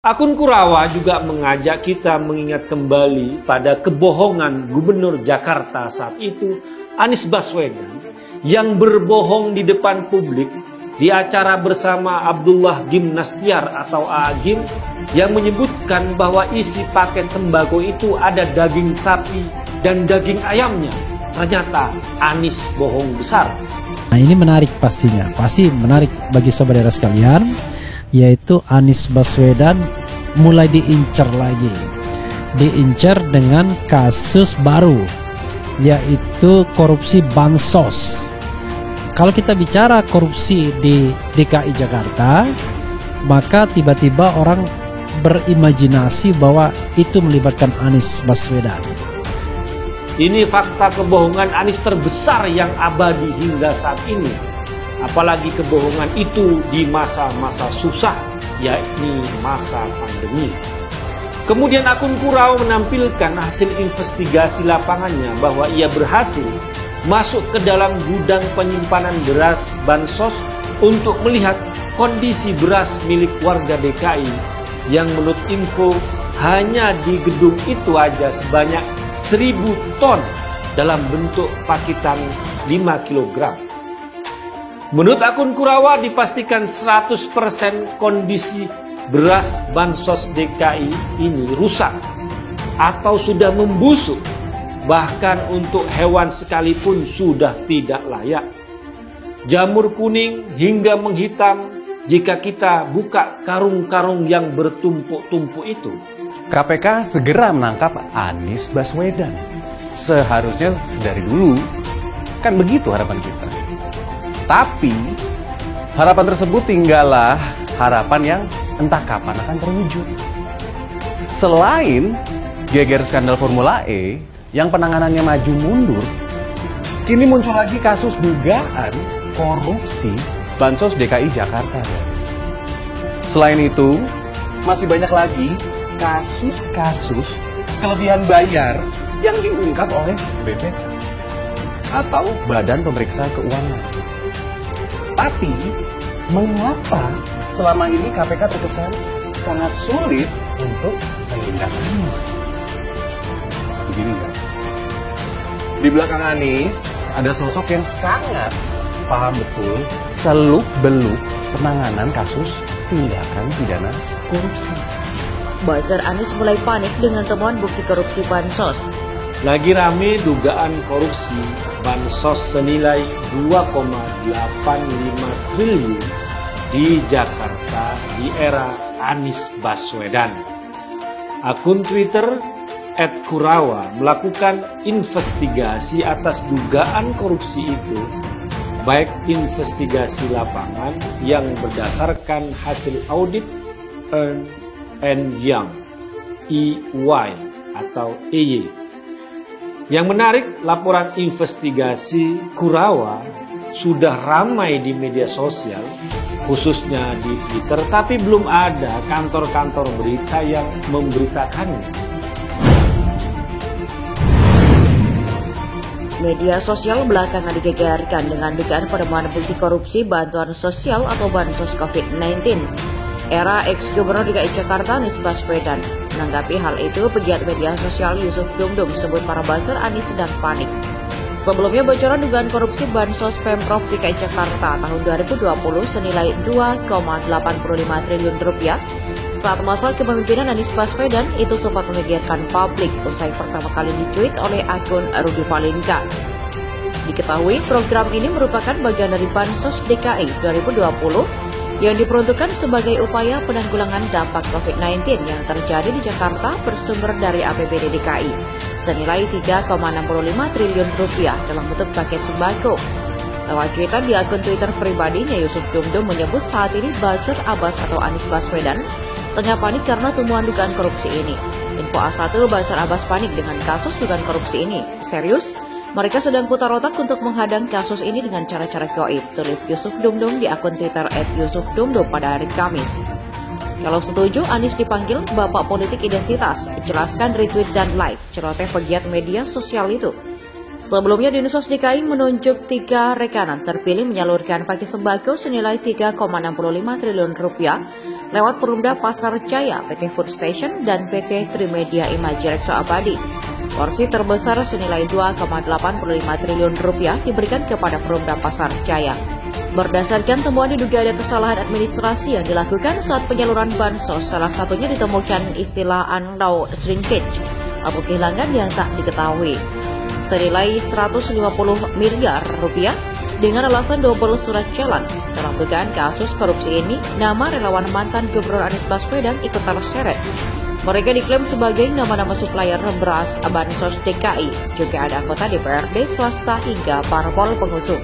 Akun Kurawa juga mengajak kita mengingat kembali pada kebohongan Gubernur Jakarta saat itu, Anies Baswedan, yang berbohong di depan publik di acara bersama Abdullah Gimnastiar atau Agim yang menyebutkan bahwa isi paket sembako itu ada daging sapi dan daging ayamnya. Ternyata Anies bohong besar. Nah, ini menarik pastinya, pasti menarik bagi saudara sekalian, yaitu Anies Baswedan mulai diincar lagi. Diincar dengan kasus baru, yaitu korupsi bansos. Kalau kita bicara korupsi di DKI Jakarta, maka tiba-tiba orang berimajinasi bahwa itu melibatkan Anies Baswedan. Ini fakta kebohongan Anies terbesar yang abadi hingga saat ini. Apalagi kebohongan itu di masa-masa susah, yakni masa pandemi. Kemudian akun Kurawa menampilkan hasil investigasi lapangannya bahwa ia berhasil masuk ke dalam gudang penyimpanan beras bansos untuk melihat kondisi beras milik warga DKI yang menurut info hanya di gedung itu aja sebanyak 1.000 ton dalam bentuk pakitan 5 kg. Menurut akun Kurawa dipastikan 100% kondisi beras bansos DKI ini rusak atau sudah membusuk. Bahkan untuk hewan sekalipun sudah tidak layak. Jamur kuning hingga menghitam jika kita buka karung-karung yang bertumpuk-tumpuk itu. KPK segera menangkap Anies Baswedan. Seharusnya sedari dulu, kan begitu harapan kita. Tapi harapan tersebut tinggallah harapan yang entah kapan akan terwujud. Selain geger skandal Formula E yang penanganannya maju mundur, kini muncul lagi kasus dugaan korupsi bansos DKI Jakarta, guys. Selain itu, masih banyak lagi kasus-kasus kelebihan bayar yang diungkap oleh BPK atau Badan Pemeriksa Keuangan. Tapi, mengapa selama ini KPK terkesan sangat sulit untuk menindak Anies? Begini guys, di belakang Anies ada sosok yang sangat paham betul seluk-beluk penanganan kasus tindakan pidana korupsi. Buzzer Anies mulai panik dengan temuan bukti korupsi bansos. Lagi rame dugaan korupsi bansos senilai 2,85 triliun di Jakarta di era Anies Baswedan. Akun Twitter @Kurawa melakukan investigasi atas dugaan korupsi itu, baik investigasi lapangan yang berdasarkan hasil audit Ernst & Young EY atau EY. Yang menarik, laporan investigasi Kurawa sudah ramai di media sosial, khususnya di Twitter, tapi belum ada kantor-kantor berita yang memberitakannya. Media sosial belakangan digegerkan dengan dugaan penemuan bukti korupsi bantuan sosial atau bansos COVID-19. Era ex-Gubernur DKI Jakarta Anies Baswedan. Menanggapi hal itu, pegiat media sosial Yusuf Dumdum sebut para buzzer Anies sedang panik. Sebelumnya bocoran dugaan korupsi bansos Pemprov DKI Jakarta tahun 2020 senilai 2,85 triliun rupiah saat masa kepemimpinan Anies Baswedan itu sempat menggegerkan publik usai pertama kali dicuit oleh akun Rudy Valinka. Diketahui program ini merupakan bagian dari Bansos DKI 2020 yang diperuntukkan sebagai upaya penanggulangan dampak COVID-19 yang terjadi di Jakarta bersumber dari APBD DKI senilai 3,65 triliun rupiah dalam bentuk paket sembako. Lewat cuitan di akun Twitter pribadinya, Yusuf Dumdum menyebut saat ini buzzer Abbas atau Anies Baswedan tengah panik karena temuan dugaan korupsi ini. Info A1, buzzer Abbas panik dengan kasus dugaan korupsi ini. Serius? Mereka sedang putar otak untuk menghadang kasus ini dengan cara-cara goib, tulis Yusuf Dumdum di akun Twitter @yusufdumdum pada hari Kamis. Kalau setuju, Anies dipanggil Bapak Politik Identitas, jelaskan retweet dan like, celoteh pegiat media sosial itu. Sebelumnya, Dinsos DKI menunjuk 3 rekanan terpilih menyalurkan paket sembako senilai 3,65 triliun rupiah lewat Perumda Pasar Jaya, PT Food Station, dan PT Trimedia Imaji Rekso Abadi. Porsi terbesar senilai 2,85 triliun rupiah diberikan kepada Perumda Pasar Jaya. Berdasarkan temuan diduga ada kesalahan administrasi yang dilakukan saat penyaluran bansos, salah satunya ditemukan istilah unknown shrinkage atau kehilangan yang tak diketahui senilai 150 miliar rupiah dengan alasan double surat jalan. Dalam dugaan kasus korupsi ini, nama relawan mantan Gubernur Anies Baswedan ikut terseret. Mereka diklaim sebagai nama-nama supplier beras Bansos DKI, juga ada anggota DPRD swasta hingga parpol pengusung.